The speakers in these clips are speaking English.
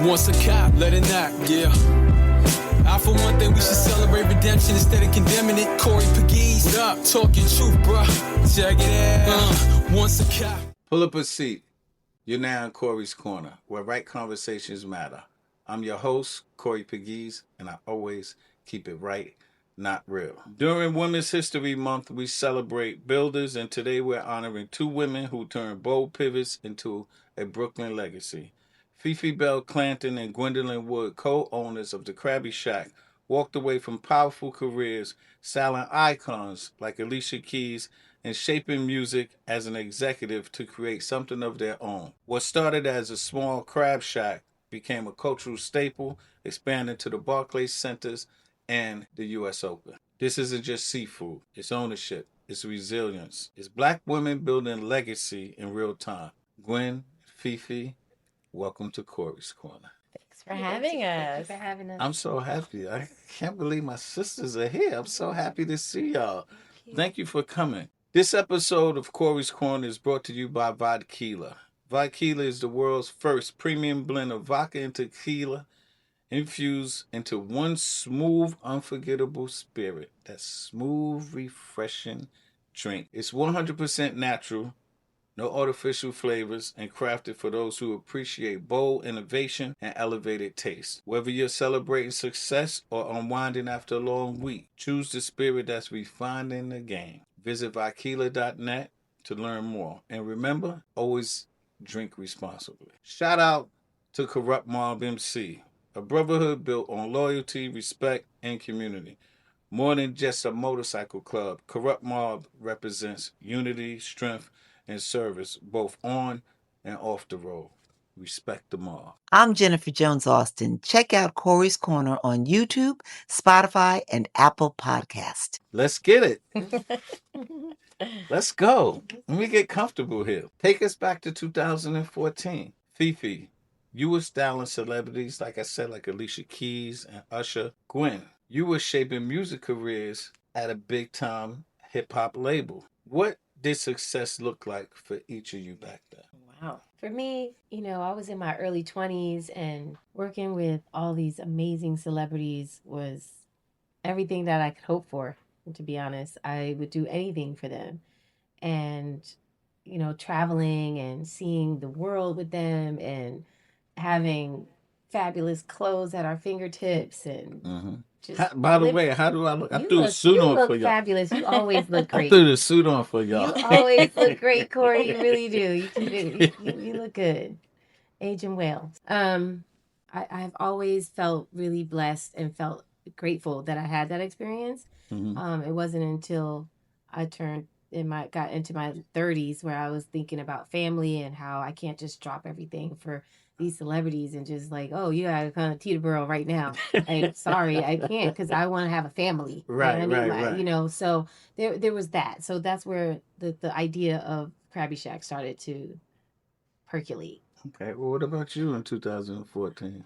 Once a cop, let it knock, yeah. I for one thing we should celebrate redemption instead of condemning it. Corey Pegues, up, talking truth, bruh. Check it out. Once a cop. Pull up a seat. You're now in Corey's Corner, where right conversations matter. I'm your host, Corey Pegues, and I always keep it right, not real. During Women's History Month, we celebrate builders, and today we're honoring two women who turned bold pivots into a Brooklyn legacy. Fifi Bell-Clanton and Gwendolyn Wood, co-owners of the Crabby Shack, walked away from powerful careers, selling icons like Alicia Keys and shaping music as an executive to create something of their own. What started as a small crab shack became a cultural staple, expanding to the Barclays Centers and the U.S. Open. This isn't just seafood. It's ownership. It's resilience. It's Black women building legacy in real time. Gwen, Fifi, welcome to Corey's Corner. Thanks for having us. I'm so happy. I can't believe my sisters are here. I'm so happy to see y'all. Thank you for coming. This episode of Corey's Corner is brought to you by Vodka. Vodka is the world's first premium blend of vodka and tequila infused into one smooth, unforgettable spirit. That smooth, refreshing drink. It's 100% natural, no artificial flavors, and crafted for those who appreciate bold innovation and elevated taste. Whether you're celebrating success or unwinding after a long week, choose the spirit that's refined in the game. Visit vodka.net to learn more. And remember, always drink responsibly. Shout out to Corrupt Mob MC, a brotherhood built on loyalty, respect, and community. More than just a motorcycle club, Corrupt Mob represents unity, strength, and service, both on and off the road. Respect them all. I'm Jennifer Jones Austin. Check out Corey's Corner on YouTube, Spotify, and Apple Podcast. Let's get it. Let's go. Let me get comfortable here. Take us back to 2014. Fifi, you were styling celebrities, like I said, like Alicia Keys and Usher. Gwen, you were shaping music careers at a big-time hip-hop label. What did success look like for each of you back then? Wow. For me, I was in my early 20s and working with all these amazing celebrities was everything that I could hope for. And to be honest, I would do anything for them. And, traveling and seeing the world with them and having fabulous clothes at our fingertips and by the way, how do I look? I threw a suit on for y'all. Fabulous. You always look great. I threw the suit on for y'all. You always look great, Corey. You really do. You look good. Aging well. I've always felt really blessed and felt grateful that I had that experience. It wasn't until I got into my 30s where I was thinking about family and how I can't just drop everything for these celebrities and just like, oh, you gotta come to Teterboro right now. I'm sorry, I can't because I want to have a family. Right. So there was that. So that's where the idea of Crabby Shack started to percolate. Okay, well, what about you in 2014?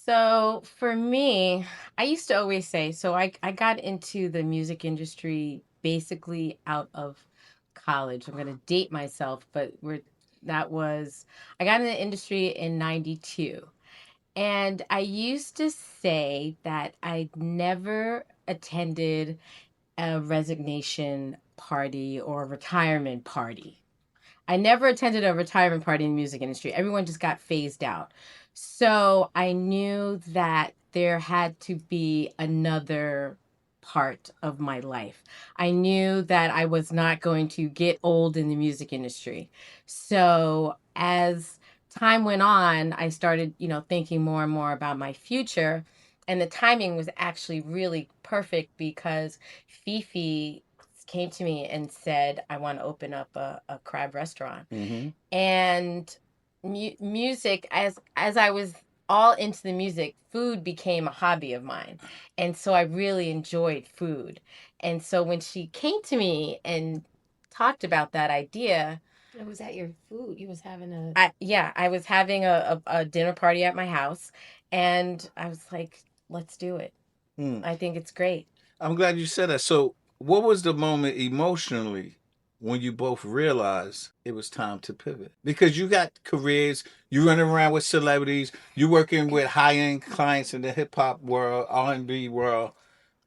So for me, I used to always say, I got into the music industry basically out of college. I'm going to date myself, but I got in the industry in 92. And I used to say that I never attended a resignation party or a retirement party. I never attended a retirement party in the music industry. Everyone just got phased out. So I knew that there had to be another part of my life. I knew that I was not going to get old in the music industry. So as time went on, I started, thinking more and more about my future. And the timing was actually really perfect because Fifi came to me and said, I want to open up a crab restaurant. And music, as I was all into the music, food became a hobby of mine. And so I really enjoyed food. And so when she came to me and talked about that idea. It was at your food. You was having I was having a dinner party at my house. And I was like, let's do it. I think it's great. I'm glad you said that. So what was the moment emotionally when you both realized it was time to pivot? Because you got careers, you running around with celebrities, you working with high-end clients in the hip-hop world, R&B world.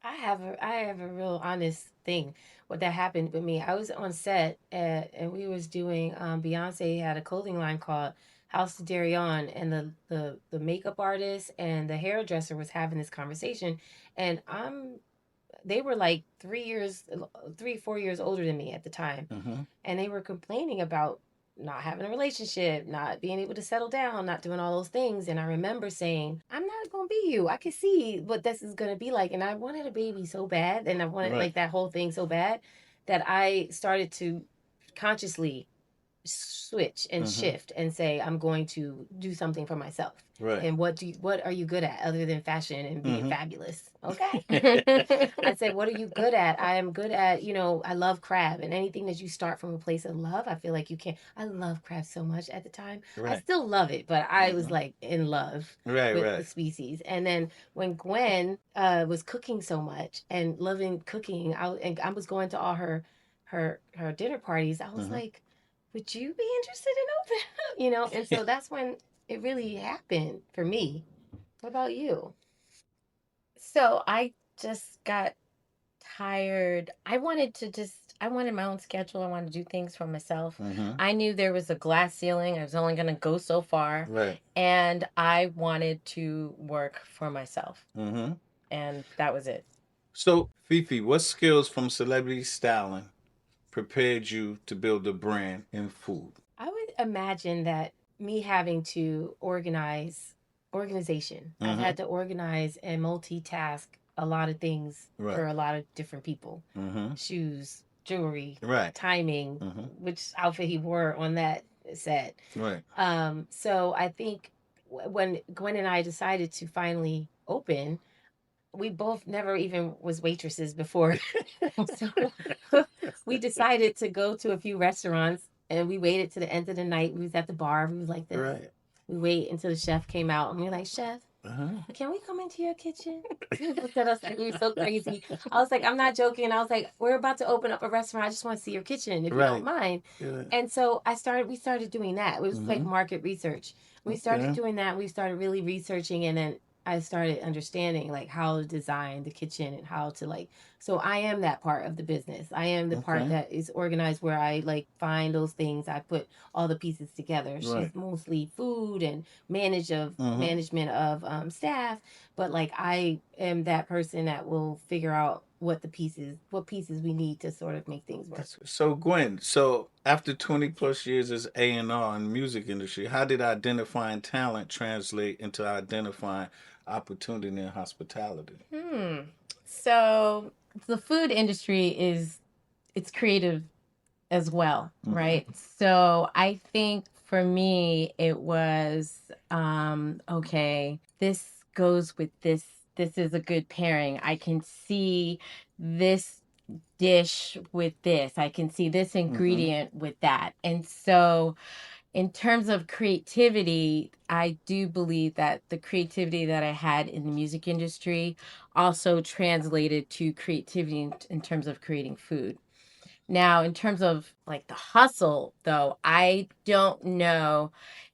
I have a real honest thing. What that happened with me, I was on set and we was doing Beyonce had a clothing line called House to Dairy On, and the makeup artist and the hairdresser was having this conversation, and they were like 3, 4 years older than me at the time, Mm-hmm. and they were complaining about not having a relationship, not being able to settle down, not doing all those things. And I remember saying, I'm not going to be you. I can see what this is going to be like. And I wanted a baby so bad. And I wanted Right. like that whole thing so bad that I started to consciously switch and Mhm. shift and say, I'm going to do something for myself. Right. And what are you good at other than fashion and being Mhm. fabulous? Okay. I said, what are you good at? I am good at, I love crab, and anything that you start from a place of love, I feel like you can. I love crab so much at the time. I Right. still love it, but I was Mhm. like in love Right, with the right. species. And then when Gwen was cooking so much and loving cooking, I was going to all her dinner parties. I was Mhm. like, would you be interested in open? And so that's when it really happened for me. What about you? So I just got tired. I wanted my own schedule. I wanted to do things for myself. Mhm. I knew there was a glass ceiling. I was only going to go so far. Right. And I wanted to work for myself. Mm-hmm. And that was it. So, Fifi, what skills from celebrity styling prepared you to build a brand in food? I would imagine that me having to organization. I Mhm. had to organize and multitask a lot of things Right. for a lot of different people. Mm-hmm. Shoes, jewelry, Right. timing, Mhm. which outfit he wore on that set. Right. So I think when Gwen and I decided to finally open, we both never even was waitresses before. So we decided to go to a few restaurants, and we waited to the end of the night. We was at the bar. We was like this. Right. We wait until the chef came out, and we were like, Chef, Uh-huh. can we come into your kitchen? He looked at us like we were so crazy. I was like, I'm not joking. I was like, we're about to open up a restaurant. I just want to see your kitchen, if you Right. don't mind. Yeah. And so we started doing that. It was like market research. We started doing that. We started really researching, and then I started understanding like how to design the kitchen and how to so I am that part of the business. I am the part Okay. that is organized, where I find those things. I put all the pieces together. Right. She's mostly food and management of staff, but I am that person that will figure out what pieces we need to sort of make things work. So, Gwen, after 20 plus years as A&R in the music industry, how did identifying talent translate into identifying opportunity in hospitality? So the food industry it's creative as well, right? So I think for me it was okay, this goes with this. This is a good pairing. I can see this dish with this. I can see this ingredient with that. And so in terms of creativity, I do believe that the creativity that I had in the music industry also translated to creativity in terms of creating food. Now, in terms of the hustle, though, I don't know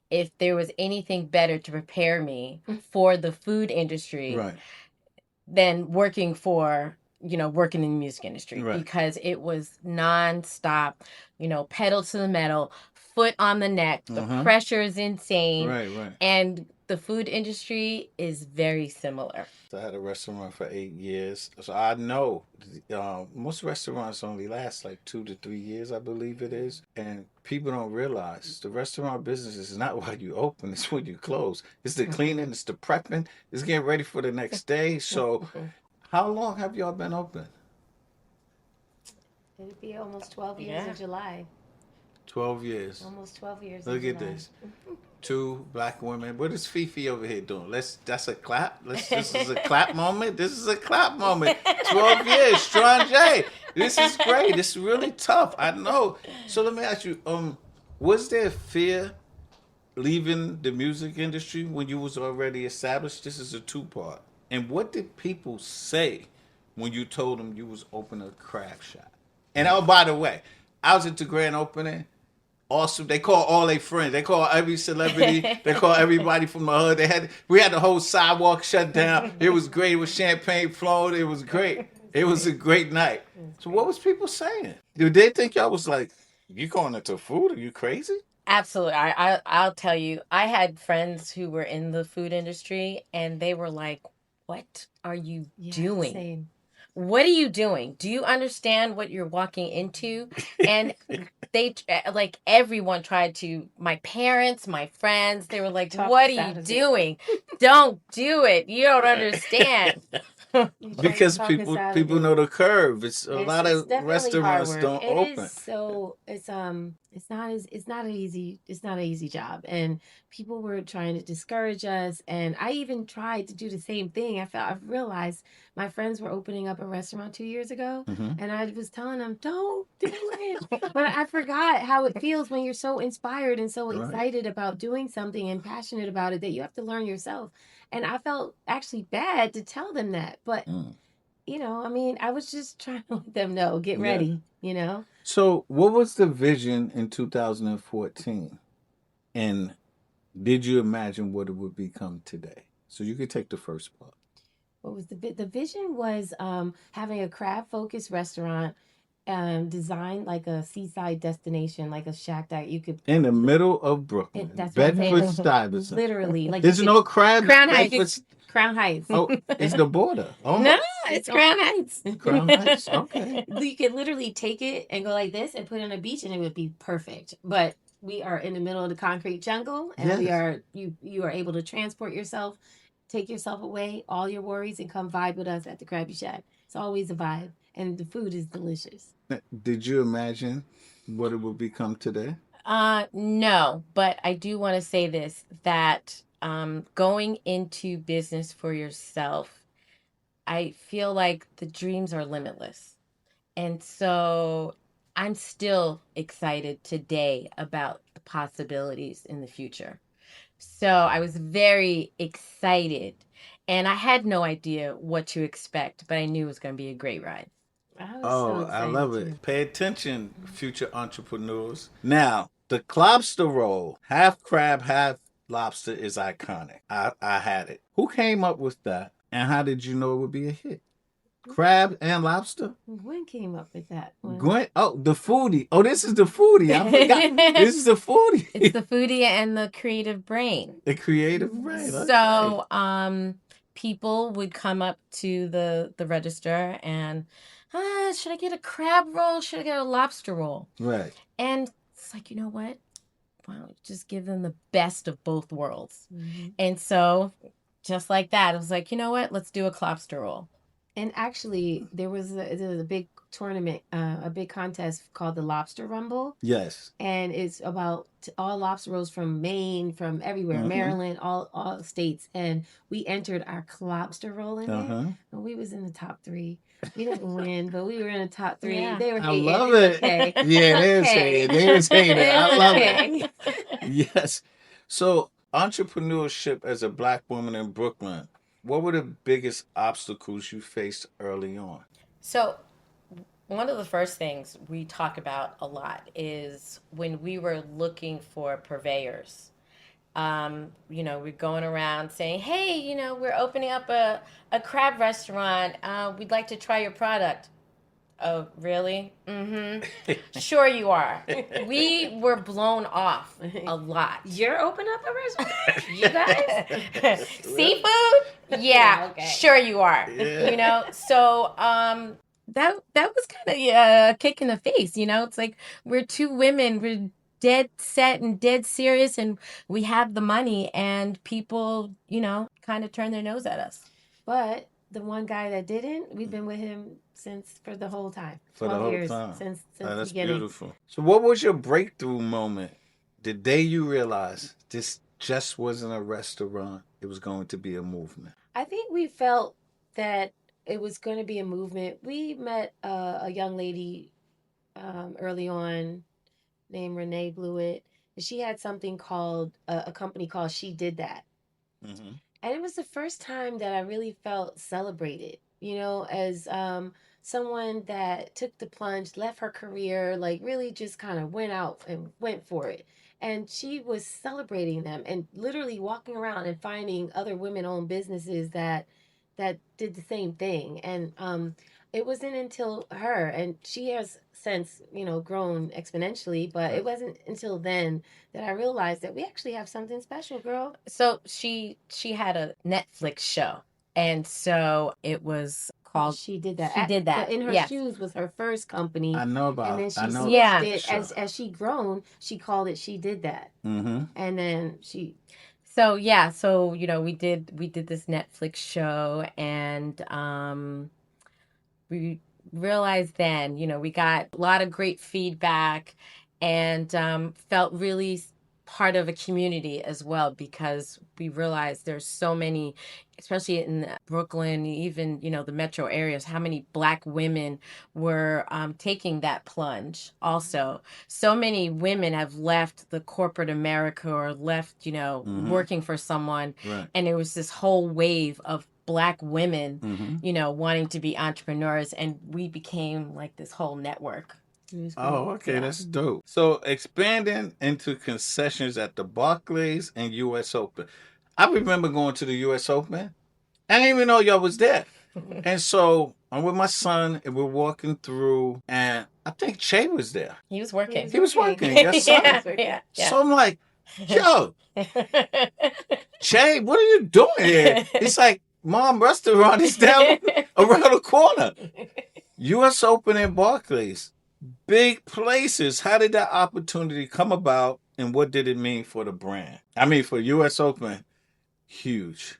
if there was anything better to prepare me for the food industry Right. than working in the music industry, Right. because it was nonstop, pedal to the metal, foot on the neck. The pressure is insane. Right, right. And the food industry is very similar. I had a restaurant for 8 years. So I know most restaurants only last 2 to 3 years, I believe it is. And people don't realize the restaurant business is not while you open, it's when you close. It's the cleaning, it's the prepping, it's getting ready for the next day. So how long have y'all been open? It'll be almost 12 years in July. 12 years. Almost 12 years. Look at this. 2 black women. What is Fifi over here doing? That's a clap. This is a clap moment. This is a clap moment. 12 years, Strange. This is great. This is really tough. I know. So let me ask you, was there fear leaving the music industry when you was already established? This is a 2-part. And what did people say when you told them you was opening a crab shack? And oh, by the way, I was at the grand opening. Awesome. They call all their friends. They call every celebrity. They call everybody from the hood. We had the whole sidewalk shut down. It was great. It was champagne flowing. It was great. It was a great night. So what was people saying? Did they think y'all was like, you going into food? Are you crazy? Absolutely. I'll tell you, I had friends who were in the food industry and they were like, what are you doing? Same. What are you doing? Do you understand what you're walking into? And they, like, everyone tried to, my parents, my friends, they were like, what are you doing? Don't do it. You don't understand. Because people know the curve. It's a lot of restaurants don't open. It's not an easy job, and people were trying to discourage us, and I even tried to do the same thing. I realized my friends were opening up a restaurant 2 years ago, and I was telling them, don't do it. But I forgot how it feels when you're so inspired and so excited about doing something and passionate about it that you have to learn yourself. And I felt actually bad to tell them that. But, I mean, I was just trying to let them know, get ready, So what was the vision in 2014? And did you imagine what it would become today? So you could take the first part. What was the vision was having a crab-focused restaurant designed like a seaside destination, like a shack that you could in the middle of Brooklyn, Bedford-Stuyvesant. Literally, like there's no crab. Crown Heights. Crown Heights. Oh, it's the border. Oh, no, it's Crown Heights. Crown Heights. Okay. You could literally take it and go like this and put it on a beach, and it would be perfect. But we are in the middle of the concrete jungle, and we are you are able to transport yourself, take yourself away, all your worries, and come vibe with us at the Crabby Shack. It's always a vibe. And the food is delicious. Did you imagine what it would become today? No, but I do want to say this, that going into business for yourself, I feel like the dreams are limitless. And so I'm still excited today about the possibilities in the future. So I was very excited, and I had no idea what to expect, but I knew it was going to be a great ride. I love it. Pay attention, future entrepreneurs. Now, the Clobster Roll, half crab, half lobster, is iconic. I had it. Who came up with that, and how did you know it would be a hit? Crab and lobster? Gwen came up with that one. Gwen? Oh, the foodie. Oh, this is the foodie. I forgot. This is the foodie. It's the foodie and the creative brain. The creative brain. Okay. So, people would come up to the register and, should I get a crab roll? Should I get a lobster roll? Right. And it's like, you know what? Why don't we just give them the best of both worlds? Mm-hmm. And so, just like that, I was like, you know what? Let's do a Clobster Roll. And actually, there was a big tournament, a big contest called the Lobster Rumble. Yes. And it's about all lobster rolls from Maine, from everywhere, Maryland, all states. And we entered our Clobster Roll in there. And we was in the top 3. We didn't win, but we were in the top 3. Yeah. They were hating. I love it. Okay. Yeah, they was hating. They was hating. I love it. Yes. So, entrepreneurship as a Black woman in Brooklyn, what were the biggest obstacles you faced early on? So, one of the first things we talk about a lot is when we were looking for purveyors. We're going around saying, hey, we're opening up a crab restaurant. We'd like to try your product. Oh, really? Mm-hmm. Sure you are. We were blown off a lot. You're opening up a restaurant? You guys? Seafood? Yeah, okay. Sure you are. Yeah. So that was kind of a kick in the face. It's like we're 2 women. We're dead set and dead serious, and we have the money, and people, kind of turn their nose at us. But the one guy that didn't, we've been with him for the whole time. For the whole years, time. Since that's the beginning. Beautiful. So what was your breakthrough moment? The day you realized this just wasn't a restaurant, it was going to be a movement? I think we felt that it was going to be a movement. We met a young lady early on named Renee Blewett. She had something called, a company called She Did That. Mm-hmm. And it was the first time that I really felt celebrated, as someone that took the plunge, left her career, like really just kind of went out and went for it. And she was celebrating them and literally walking around and finding other women-owned businesses that did the same thing. And it wasn't until her, and she has since, grown exponentially, but it wasn't until then that I realized that we actually have something special, girl. So she had a Netflix show, and so it was called. She did that. She did that. In Her yes. Shoes was her first company. I know about. And then she I know. switched Yeah. it as she grown. She called it She Did That. Mm-hmm. And then she. So we did this Netflix show, and we realized then, we got a lot of great feedback, and felt really part of a community as well, because we realized there's so many, especially in Brooklyn, even the metro areas, how many Black women were taking that plunge. Also, so many women have left the corporate America or left working for someone, Right. and there was this whole wave of Black women wanting to be entrepreneurs, and we became like this whole network. Oh, okay, that's dope. So expanding into concessions at the Barclays and U.S. Open. I remember going to the U.S. Open. I didn't even know y'all was there. And so I'm with my son, and we're walking through, and I think Che was there. He was working. He was working. Yes, sir. Yeah. So I'm like, yo, Che, what are you doing here? He's like, Mom, restaurant is down around the corner. U.S. Open and Barclays. Big places. How did that opportunity come about, and what did it mean for the brand? I mean, for U.S. Open, huge.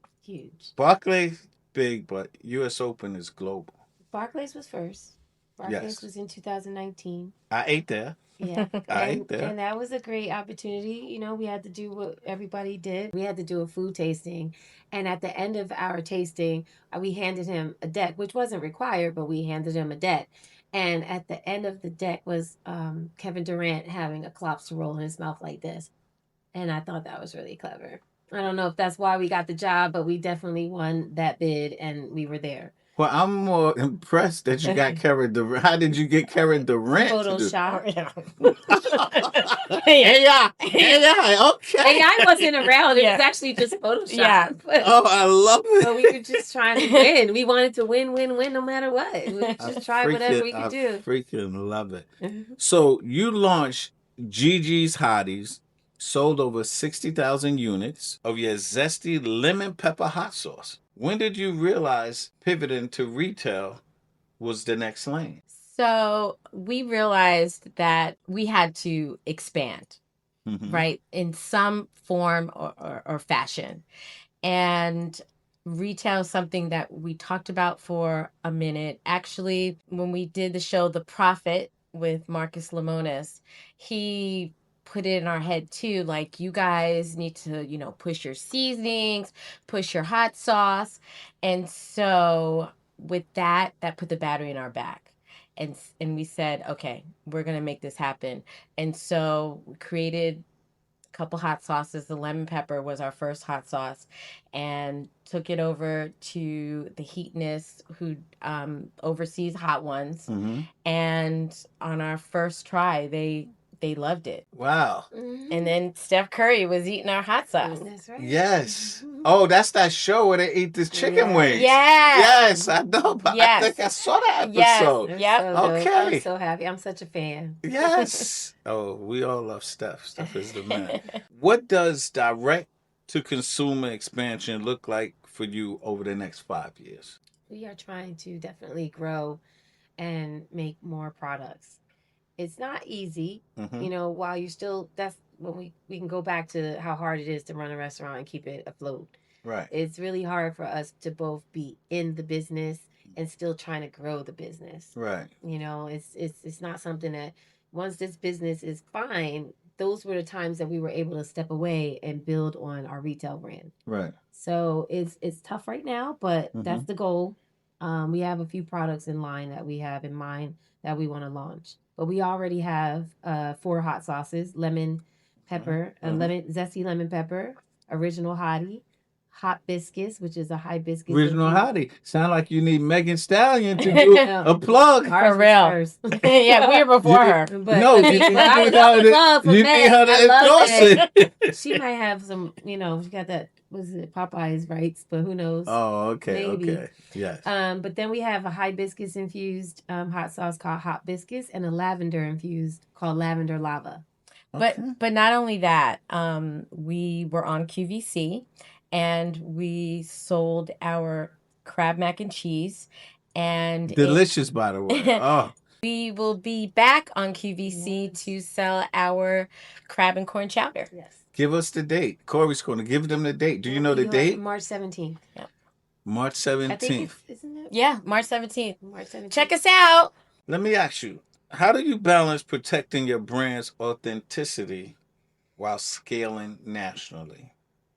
Barclays, big, but U.S. Open is global. Barclays was first. Barclays was in 2019. I ate there. Yeah. I ate there. And that was a great opportunity. We had to do what everybody did. We had to do a food tasting. And at the end of our tasting, we handed him a deck, which wasn't required, but we handed him a deck. And at the end of the deck was Kevin Durant having a Clobster Roll in his mouth like this. And I thought that was really clever. I don't know if that's why we got the job, but we definitely won that bid, and we were there. Well, I'm more impressed that you got Kevin Durant. How did you get Kevin Durant? Photoshop. AI, okay. AI wasn't around. It was actually just Photoshop. Yeah. Oh, I love it. But we were just trying to win. We wanted to win no matter what. We just try whatever we could do. I freaking love it. So you launched Gigi's Hotties, sold over 60,000 units of your Zesty lemon pepper hot sauce. When did you realize pivoting to retail was the next lane? So we realized that we had to expand, right, in some form or fashion. And retail is something that we talked about for a minute. Actually, when we did the show The Prophet with Marcus Lemonis, he put it in our head too, like, you guys need to, push your seasonings, push your hot sauce. And so with that put the battery in our back. And we said, okay, we're going to make this happen. And so we created a couple hot sauces. The lemon pepper was our first hot sauce, and took it over to the Heatness, who oversees Hot Ones. And on our first try, they loved it. Wow. And then Steph Curry was eating our hot sauce. That's right. Yes. Oh, that's that show where they eat this chicken wings. Yeah. Yes, I know. But I think I saw that episode. Yep. So good. Okay. I'm so happy. I'm such a fan. Yes. Oh, we all love Steph. Steph is the man. What does direct-to-consumer expansion look like for you over the next 5 years? We are trying to definitely grow and make more products. It's not easy, while you're still, that's when we can go back to how hard it is to run a restaurant and keep it afloat. Right. It's really hard for us to both be in the business and still trying to grow the business. Right. It's not something that, once this business is fine, those were the times that we were able to step away and build on our retail brand. Right. So it's tough right now, but that's the goal. We have a few products in line that we have in mind that we want to launch. But we already have 4 hot sauces: lemon pepper, zesty lemon pepper, original hottie, hot biscuits, which is a hibiscus. Original infused- Hottie. Sound like you need Megan Stallion to do a plug. Ours For real. was first. Yeah, we were before her. But, No, you need but I was her in love to, for you Meg. need her to I love endorse Meg. it. She might have some, she got that, was it Popeye's rights, but who knows? Oh, okay, Maybe. okay. Yes. But then we have a hibiscus infused hot sauce called hot biscuits and a lavender infused called lavender lava. But not only that, we were on QVC and we sold our crab mac and cheese, and Delicious, by the way. Oh, we will be back on QVC Yes. to sell our crab and corn chowder. Yes. give us the date. Corey's Corner. Give them the date. Do you know the date? March 17th. March I think 17th. isn't it? Yeah, March 17th. March 17th. Check us out. Let me ask you, how do you balance protecting your brand's authenticity while scaling nationally?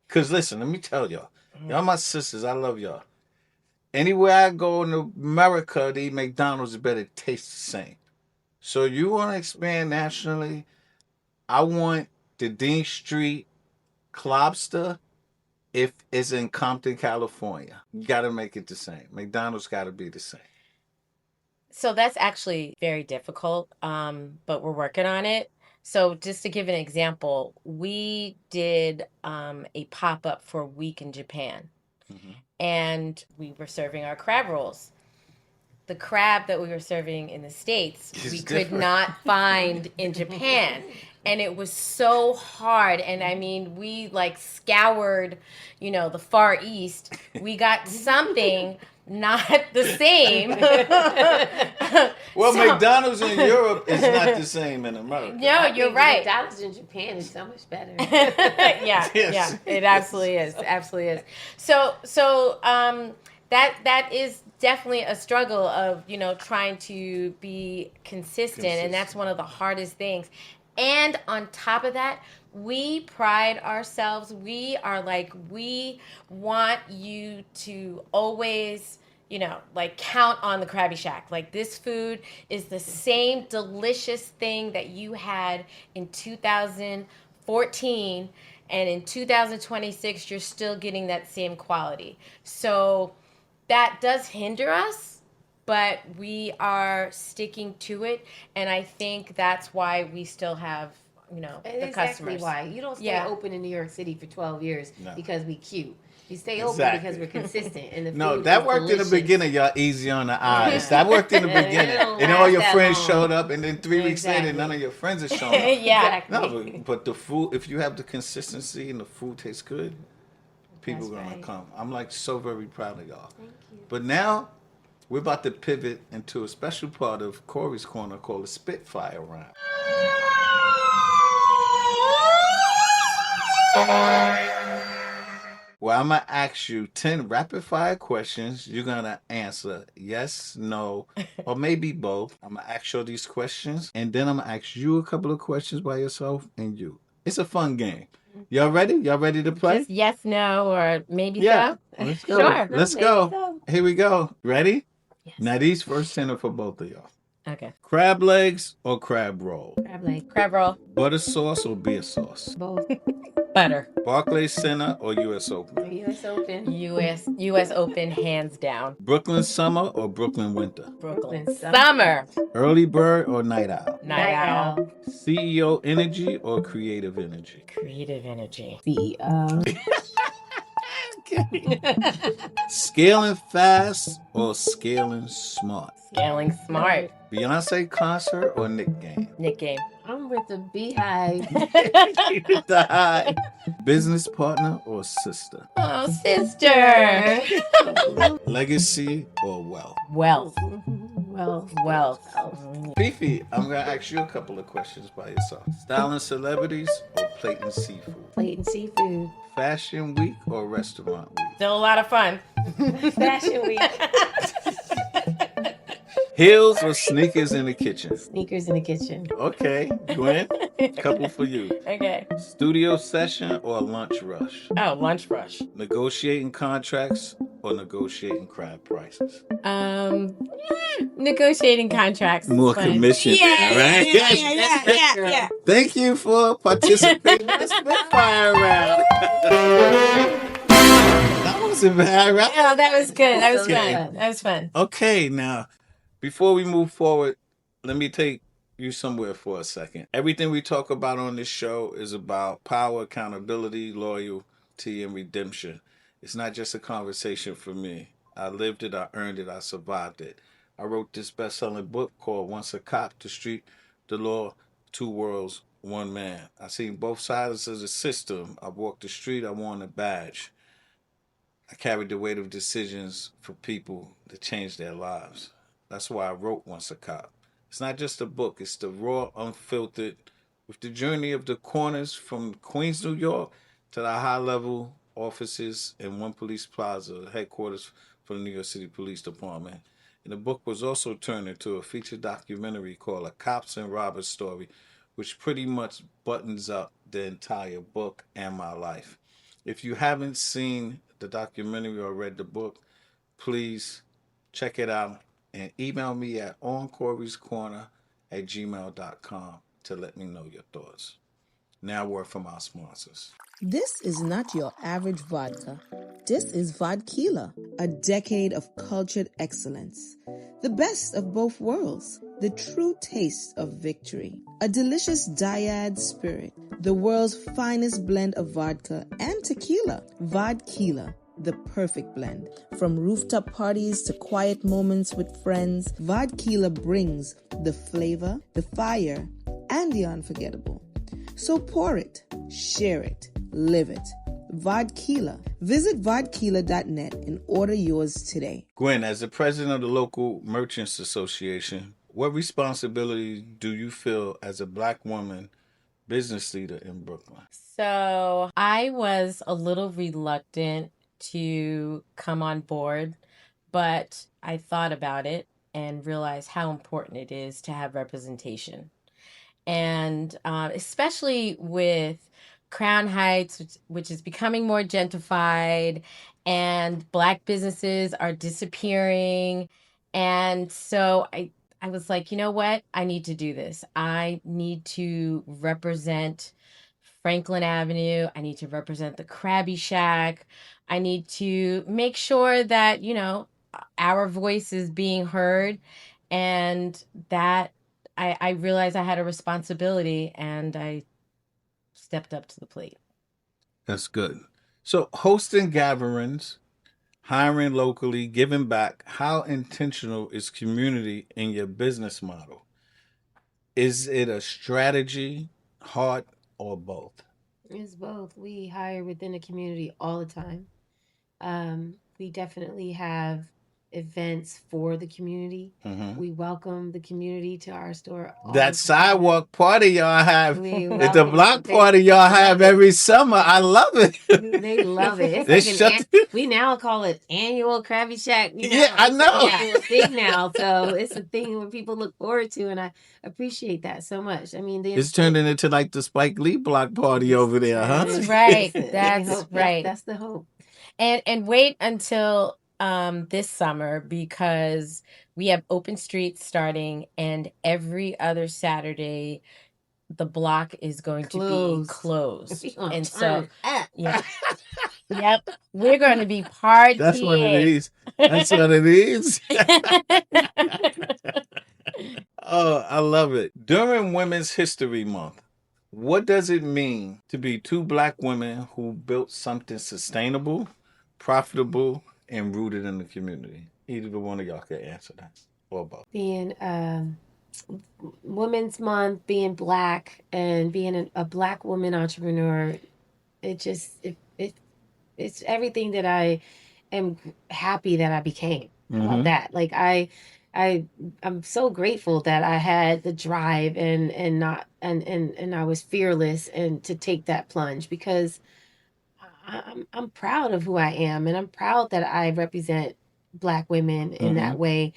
Because listen, let me tell y'all. Y'all my sisters. I love y'all. Anywhere I go in America, the McDonald's better taste the same. So you want to expand nationally? I want the Dean Street Clobster if it's in Compton, California. You got to make it the same. McDonald's got to be the same. So that's actually very difficult, but we're working on it. So just to give an example, we did a pop-up for a week in Japan, and we were serving our crab rolls. The crab that we were serving in the States, It's we different. could not find in Japan. And it was so hard. And I mean, we like scoured, the Far East. We got something not the same. Well, So- McDonald's in Europe is not the same in America. No, I you're think right. McDonald's in Japan is so much better. Yeah, Yes. it absolutely is. Absolutely is. So that is definitely a struggle of, trying to be consistent, and that's one of the hardest things. And on top of that, we pride ourselves. We are like, we want you to always, count on the Crabby Shack. Like, this food is the same delicious thing that you had in 2014, and in 2026, you're still getting that same quality. So that does hinder us, but we are sticking to it, and I think that's why we still have, the Exactly customers. why. You don't stay Yeah. open in New York City for 12 years No. because we cute. You stay open Exactly. because we're consistent. And the No, food that is worked in delicious. the beginning, y'all easy on the eyes. Yeah. That worked in the It beginning. don't And all your last that friends long. showed up, and then 3 weeks later, Exactly. none of your friends are showing up. Yeah. Exactly. No, but the food, if you have the consistency and the food tastes good, people That's are going right. to come. I'm like so very proud of y'all. Thank you. But now, we're about to pivot into a special part of Corey's Corner called the Spitfire Round. Well, I'm going to ask you 10 rapid fire questions. You're going to answer yes, no, or maybe both. I'm going to ask you these questions, and then I'm going to ask you a couple of questions by yourself and you. It's a fun game. Y'all ready? Y'all ready to play? Just yes, no, or maybe Yeah. so. Let's go. Sure. Let's Maybe go. so. Here we go. Ready? Yes. Now, these first 10 are for both of y'all. Okay. Crab legs or crab roll? Crab leg. Crab roll. Butter sauce or beer sauce? Both. Butter. Barclays Center or U.S. Open? U.S. Open. U.S. Open, hands down. Brooklyn summer or Brooklyn winter? Brooklyn. Brooklyn Summer. Early bird or night owl? Night owl. CEO energy or creative energy? Creative energy. CEO. Scaling fast or scaling smart? Scaling smart. Beyonce concert or Nick game? Nick game. I'm with the Beehive. The high. Business partner or sister? Oh, sister. Legacy or wealth? Wealth. Well, Wealth. Fifi, I'm going to ask you a couple of questions by yourself. Styling celebrities or plating seafood? plate and seafood. Fashion week or restaurant week? Still a lot of fun. Fashion week. Heels or sneakers in the kitchen? Sneakers in the kitchen. Okay, Gwen, couple for you. Okay. Studio session or lunch rush? Oh, lunch rush. Negotiating contracts or negotiating crab prices? Negotiating contracts. More Fun. commission, Yeah, right? yeah. Thanking you for participating in the Spitfire round. wasn't bad, right? Oh, that was good. That was Okay. fun. That was fun. Okay, now, before we move forward, let me take you somewhere for a second. Everything we talk about on this show is about power, accountability, loyalty, and redemption. It's not just a conversation for me. I lived it, I earned it, I survived it. I wrote this best-selling book called Once a Cop, The Street, The Law, Two Worlds, One Man. I've seen both sides of the system. I walked the street, I worn a badge. I carried the weight of decisions for people to change their lives. That's why I wrote Once a Cop. It's not just a book, it's the raw, unfiltered, with the journey of the corners from Queens, New York to the high level offices in One Police Plaza, headquarters for the New York City Police Department. And the book was also turned into a feature documentary called A Cops and Robbers Story, which pretty much buttons up the entire book and my life. If you haven't seen the documentary or read the book, please check it out and email me at oncoryscorner@gmail.com to let me know your thoughts. Now, word from our sponsors. This is not your average vodka. This is Vodkila, a decade of cultured excellence. The best of both worlds, the true taste of victory. A delicious dyad spirit, the world's finest blend of vodka and tequila. Vodkila, the perfect blend. From rooftop parties to quiet moments with friends, Vodkila brings the flavor, the fire, and the unforgettable. So pour it, share it, live it. Vodkila. Visit vodkila.net and order yours today. Gwen, as the president of the local Merchants Association, what responsibility do you feel as a Black woman business leader in Brooklyn? So I was a little reluctant to come on board, but I thought about it and realized how important it is to have representation. And especially with Crown Heights, which is becoming more gentrified, and Black businesses are disappearing. And so I was like, you know what? I need to do this. I need to represent Franklin Avenue. I need to represent the Crabby Shack. I need to make sure that, our voice is being heard, and that I realized I had a responsibility, and I stepped up to the plate. That's good. So, hosting gatherings, hiring locally, giving back, how intentional is community in your business model? Is it a strategy, heart, or both? It's both. We hire within the community all the time. We definitely have events for the community. Mm-hmm. We welcome the community to our store. That sidewalk party y'all have, We the welcome block they party y'all love have it. every summer. I love it. They love it. They It's like shut we now call it annual Crabby Shack. Yeah, I know. It's a thing now, so it's a thing where people look forward to, and I appreciate that so much. I mean, It's turning into like the Spike Lee block party over there, huh? That's right. I That's hope right. That's the hope. And wait until this summer, because we have open streets starting, and every other Saturday the block is going to be closed. And so yeah. Yep. We're going to be partying. That's one of these. That's one of these. Oh, I love it. During Women's History Month, what does it mean to be two Black women who built something sustainable, profitable, and rooted in the community? Either one of y'all can answer that, or both. Being Women's Month, being Black, and being a Black woman entrepreneur, it's everything that I am happy that I became. How about that? Like I'm so grateful that I had the drive and I was fearless and to take that plunge, because I'm proud of who I am, and I'm proud that I represent Black women in that way.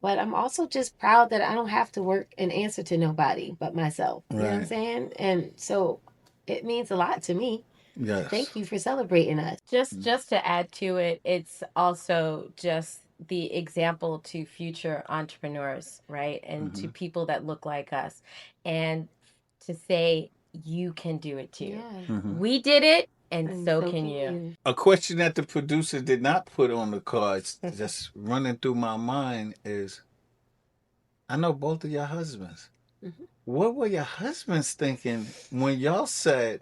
But I'm also just proud that I don't have to work and answer to nobody but myself. You know what I'm saying? And so it means a lot to me. Yes. Thank you for celebrating us. Just to add to it, it's also just the example to future entrepreneurs, right? And to people that look like us, and to say you can do it too. Yeah. We did it. And so can you. A question that the producer did not put on the cards, just running through my mind, is I know both of your husbands. Mm-hmm. What were your husbands thinking when y'all said,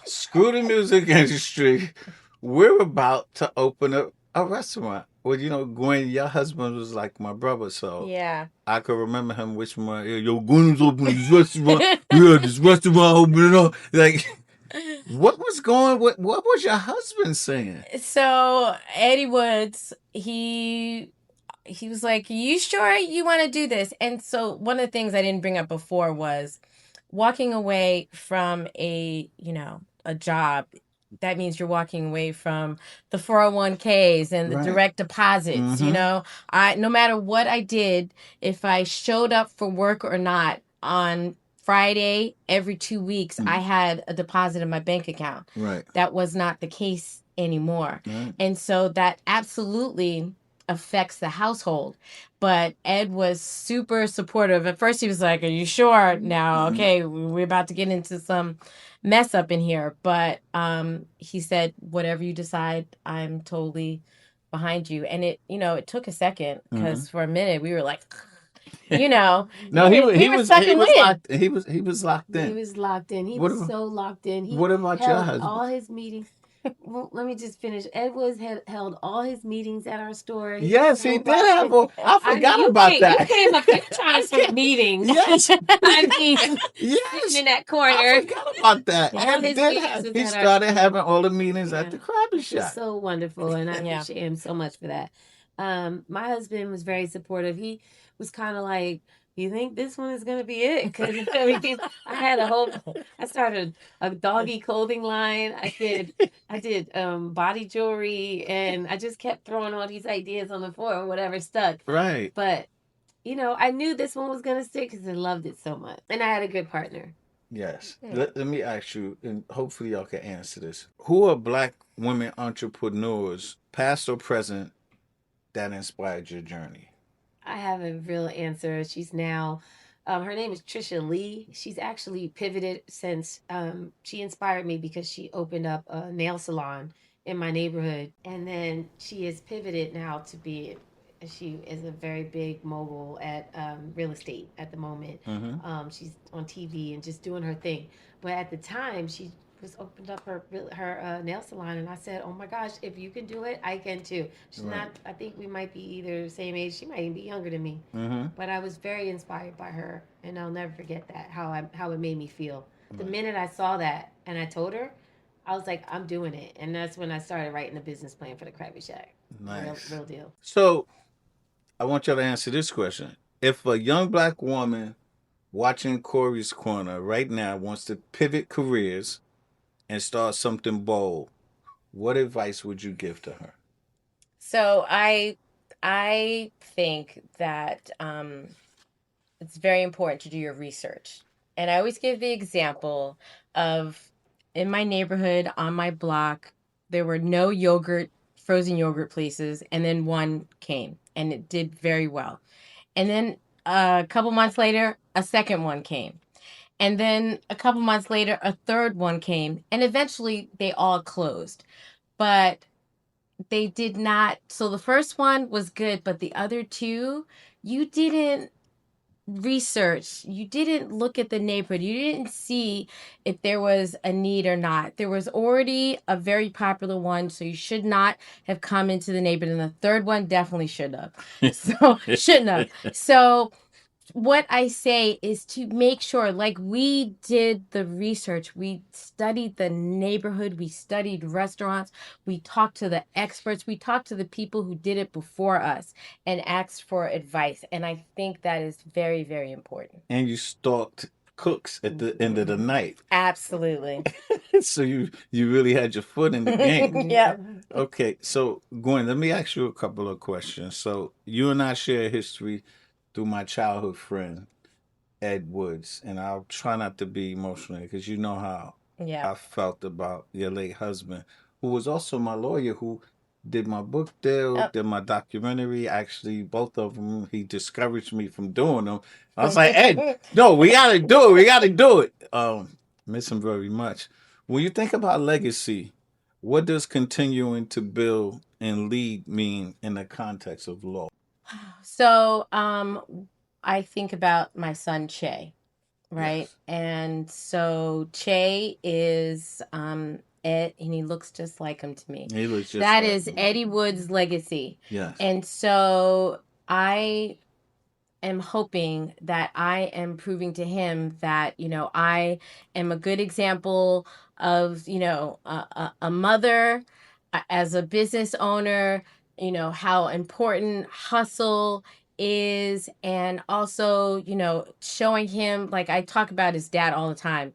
screw the music industry, we're about to open up a restaurant? Well, you know, Gwen, your husband was like my brother, so yeah, I could remember him whispering, yo, Gwen's opening this restaurant. Yeah, this restaurant opening up. Like, what was your husband saying? So Eddie Woods, he was like, you sure you want to do this? And so one of the things I didn't bring up before was walking away from a job. That means you're walking away from the 401ks and the direct deposits. Mm-hmm. You know, no matter what I did, if I showed up for work or not on Friday, every 2 weeks, I had a deposit in my bank account. Right. That was not the case anymore. Right. And so that absolutely affects the household. But Ed was super supportive. At first he was like, are you sure now? Okay, we're about to get into some mess up in here. But he said, whatever you decide, I'm totally behind you. And it took a second, because for a minute we were like, no, he was locked in. He was locked in. He was locked in. He was so locked in. What about your husband? All his meetings. Well, let me just finish. Ed Woods had held all his meetings at our store. Yes, he did have. I forgot about that. You came a few times for meetings. Yes. I mean, sitting in that corner. I forgot about that. He started having all the meetings at the Crabby Shack. So wonderful, and I appreciate him so much for that. My husband was very supportive. He was kind of like, you think this one is going to be it? Because I started a doggy clothing line. I did body jewelry, and I just kept throwing all these ideas on the floor and whatever stuck. Right. But, I knew this one was going to stick because I loved it so much. And I had a good partner. Yes. Yeah. Let me ask you, and hopefully y'all can answer this. Who are Black women entrepreneurs, past or present, that inspired your journey? I have a real answer. She's now, her name is Trisha Lee. She's actually pivoted since she inspired me because she opened up a nail salon in my neighborhood. And then she has pivoted now to she is a very big mogul at real estate at the moment. Mm-hmm. She's on TV and just doing her thing. But at the time, she was opened up her nail salon, and I said, oh my gosh, if you can do it, I can too. She's not, I think we might be either the same age. She might even be younger than me. Mm-hmm. But I was very inspired by her, and I'll never forget that, how it made me feel. The minute I saw that and I told her, I was like, I'm doing it. And that's when I started writing the business plan for the Crabby Shack. Nice. Real deal. So I want y'all to answer this question. If a young Black woman watching Corey's Corner right now wants to pivot careers and start something bold, what advice would you give to her? So I think that it's very important to do your research. And I always give the example of, in my neighborhood, on my block, there were no frozen yogurt places, and then one came, and it did very well. And then a couple months later, a second one came. And then a couple months later, a third one came, and eventually they all closed. But they did not. So the first one was good, but the other two, you didn't research. You didn't look at the neighborhood. You didn't see if there was a need or not. There was already a very popular one, so you should not have come into the neighborhood. And the third one definitely should have. Shouldn't have. So what I say is to make sure, like we did the research, we studied the neighborhood, we studied restaurants, we talked to the experts, we talked to the people who did it before us and asked for advice. And I think that is very, very important. And you stalked cooks at the end of the night. Absolutely. So you really had your foot in the game. Yeah. Okay, so Gwen, let me ask you a couple of questions. So you and I share history through my childhood friend, Ed Woods. And I'll try not to be emotional because you know how I felt about your late husband, who was also my lawyer, who did my book deal, did my documentary. Actually, both of them, he discouraged me from doing them. I was like, Ed, no, we got to do it. We got to do it. Miss him very much. When you think about legacy, what does continuing to build and lead mean in the context of law? So, I think about my son Che, right? Yes. And so Che is Ed, and he looks just like him to me. He looks just That like is him. Eddie Wood's legacy. Yes. And so I am hoping that I am proving to him that, I am a good example of, a mother, as a business owner, how important hustle is, and also, showing him, like I talk about his dad all the time.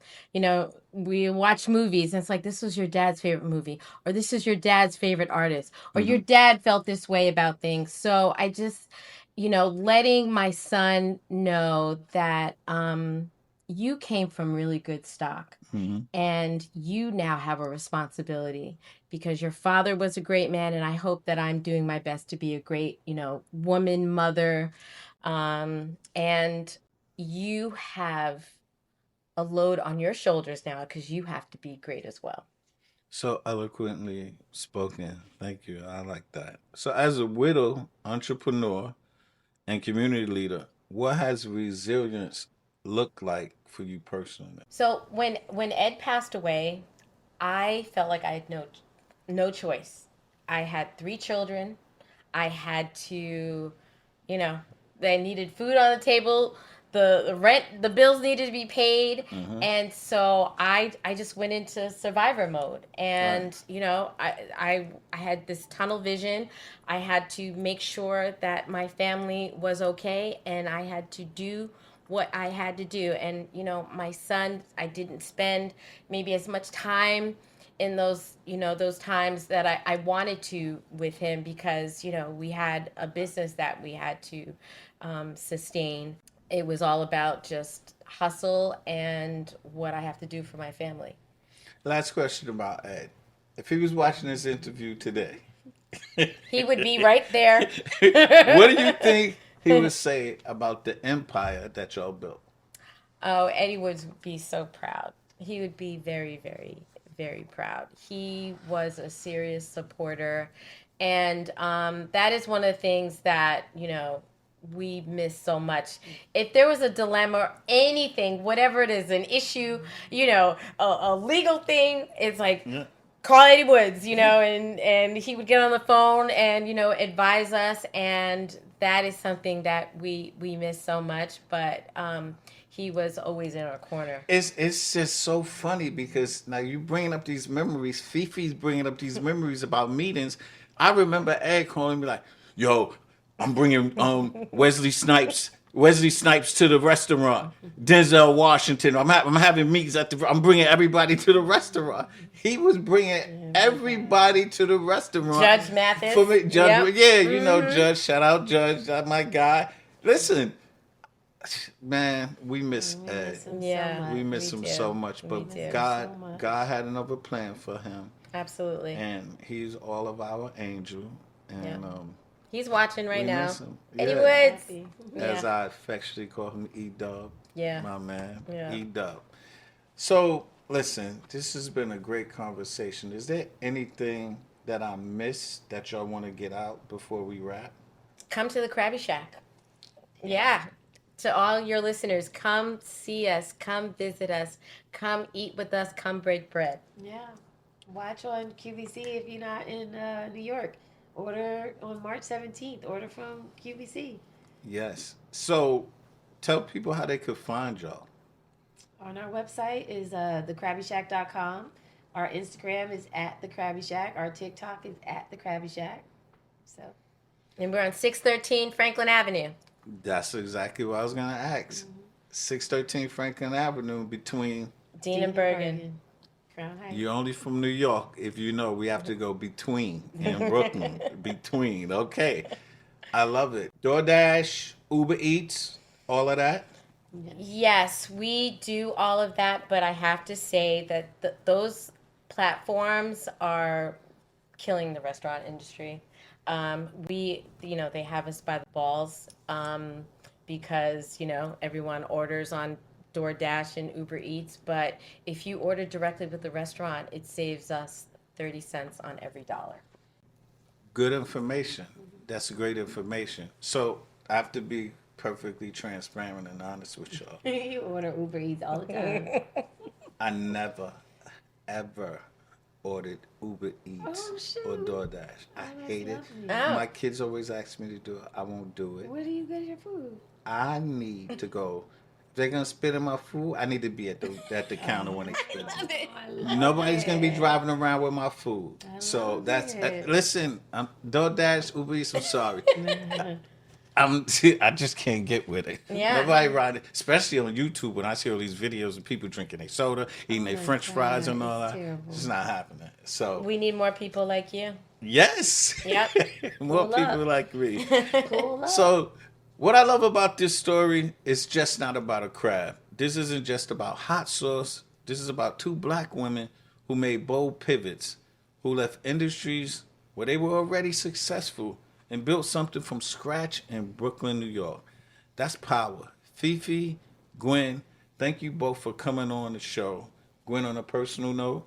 We watch movies and it's like, this was your dad's favorite movie, or this is your dad's favorite artist, or your dad felt this way about things. So I just, letting my son know that you came from really good stock, and you now have a responsibility because your father was a great man, and I hope that I'm doing my best to be a great, woman, mother, and you have a load on your shoulders now because you have to be great as well. So eloquently spoken. Thank you. I like that. So, as a widow, entrepreneur, and community leader, what has resilience looked like for you personally? So when Ed passed away, I felt like I had no choice. I had 3 children. I had to, you know, they needed food on the table. The rent, the bills needed to be paid, and so I just went into survivor mode. And Right. I had this tunnel vision. I had to make sure that my family was okay, and I had to do what I had to do. And my son, I didn't spend maybe as much time in those times that I wanted to with him, because we had a business that we had to sustain. It was all about just hustle and what I have to do for my family. Last question about Ed. If he was watching this interview today, He would be right there. what do you think he would say about the empire that y'all built? Oh, Eddie would be so proud. He would be very, very, very proud. He was a serious supporter. And that is one of the things that, we miss so much. If there was a dilemma or anything, whatever it is, an issue, a legal thing, it's like, call Eddie Woods, and he would get on the phone and, advise us. And that is something that we miss so much. But he was always in our corner. It's just so funny because now you bringing up these memories. Fifi's bringing up these memories about meetings. I remember Ed calling me like, "Yo, I'm bringing Wesley Snipes to the restaurant. Denzel Washington. I'm having meetings I'm bringing everybody to the restaurant." He was bringing everybody to the restaurant. Judge Mathis. For me, Judge, Yep. yeah, Judge. Shout out Judge, that's my guy. Listen, man, we miss Ed. We miss him so much, but God had another plan for him. Absolutely. And he's all of our angel. And he's watching right now. Eddie Yeah. Woods. As I affectionately call him, E-Dub. Yeah. My man. Yeah. E-Dub. So, listen, this has been a great conversation. Is there anything that I missed that y'all want to get out before we wrap? Come to the Crabby Shack. Yeah. To all your listeners, come see us, come visit us, come eat with us, come break bread. Yeah. Watch on QVC if you're not in New York. Order on March 17th. Order from QVC. Yes. So, tell people how they could find y'all. On our website is thecrabbyshack.com. Our Instagram is @thecrabbyshack. Our TikTok is @thecrabbyshack. So. And we're on 613 Franklin Avenue. That's exactly what I was going to ask. 613 Franklin Avenue between Dean and Bergen. Crown Heights. You're only from New York. If you know, we have to go between in Brooklyn. Between. Okay. I love it. DoorDash, Uber Eats, all of that. Yes, we do all of that, but I have to say that those platforms are killing the restaurant industry. They have us by the balls because, everyone orders on DoorDash and Uber Eats, but if you order directly with the restaurant, it saves us 30 cents on every dollar. Good information. That's great information. So I have to be perfectly transparent and honest with y'all. You order Uber Eats all the time. I never, ever ordered Uber Eats or DoorDash. I hate it. My kids always ask me to do it. I won't do it. Where do you get your food? I need to go. If they're gonna spit in my food, I need to be at the counter when they spit. Nobody's gonna be driving around with my food. So that's listen. DoorDash, Uber Eats. I'm sorry. I just can't get with it. Yeah. Nobody riding, especially on YouTube when I see all these videos of people drinking their soda, eating their French fries and all that. Terrible. It's not happening. So We need more people like you. yes, Yep. more Pull people up. like me. Pull up. So what I love about this story is just not about a crab. This isn't just about hot sauce. This is about two black women who made bold pivots, who left industries where they were already successful and built something from scratch in Brooklyn, New York. That's power. Fifi, Gwen, thank you both for coming on the show. Gwen, on a personal note,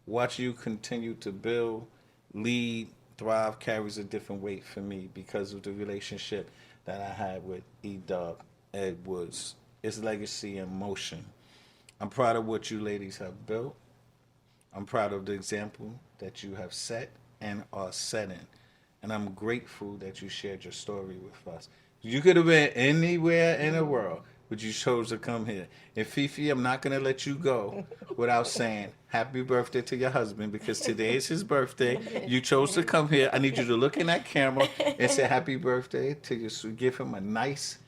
watching you continue to build, lead, thrive carries a different weight for me because of the relationship that I had with E-Dub, Ed Woods. It's legacy in motion. I'm proud of what you ladies have built. I'm proud of the example that you have set and are setting. And I'm grateful that you shared your story with us. You could have been anywhere in the world, but you chose to come here. And Fifi, I'm not going to let you go without saying happy birthday to your husband, because today is his birthday. You chose to come here. I need you to look in that camera and say happy birthday to you. So give him a nice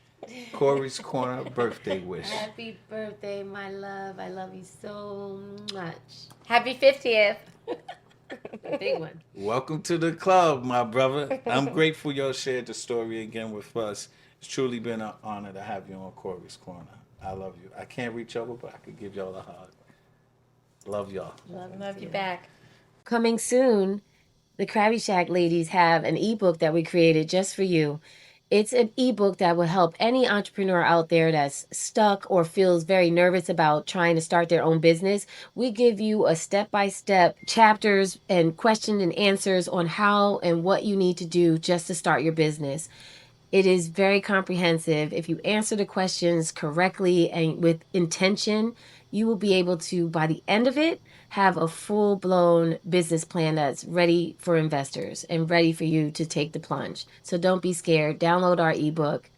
Corey's Corner birthday wish. Happy birthday, my love. I love you so much. Happy 50th. A big one. Welcome to the club, my brother. I'm grateful y'all shared the story again with us. It's truly been an honor to have you on Corey's Corner. I love you. I can't reach over, but I could give y'all a hug. Love y'all. Love you back. Coming soon, the Crabby Shack ladies have an ebook that we created just for you. It's an ebook that will help any entrepreneur out there that's stuck or feels very nervous about trying to start their own business. We give you a step-by-step chapters and question and answers on how and what you need to do just to start your business. It is very comprehensive. If you answer the questions correctly and with intention, you will be able to, by the end of it, have a full-blown business plan that's ready for investors and ready for you to take the plunge. So don't be scared. Download our ebook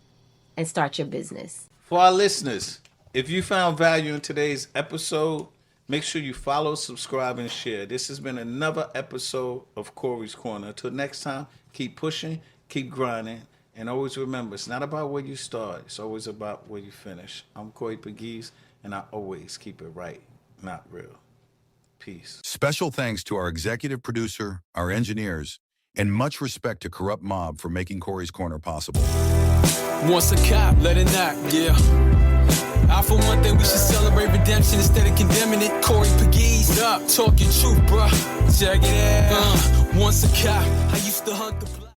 and start your business. For our listeners, if you found value in today's episode, make sure you follow, subscribe, and share. This has been another episode of Corey's Corner. Until next time, keep pushing, keep grinding, and always remember, it's not about where you start. It's always about where you finish. I'm Corey Pegues, and I always keep it right, not real. Peace. Special thanks to our executive producer, our engineers, and much respect to Corrupt Mob for making Corey's Corner possible. Once a cop, let it knock, yeah. I for one thing we should celebrate redemption instead of condemning it. Corey Pegues, up, talking truth, bruh. Check it out. Once a cop, I used to hunt the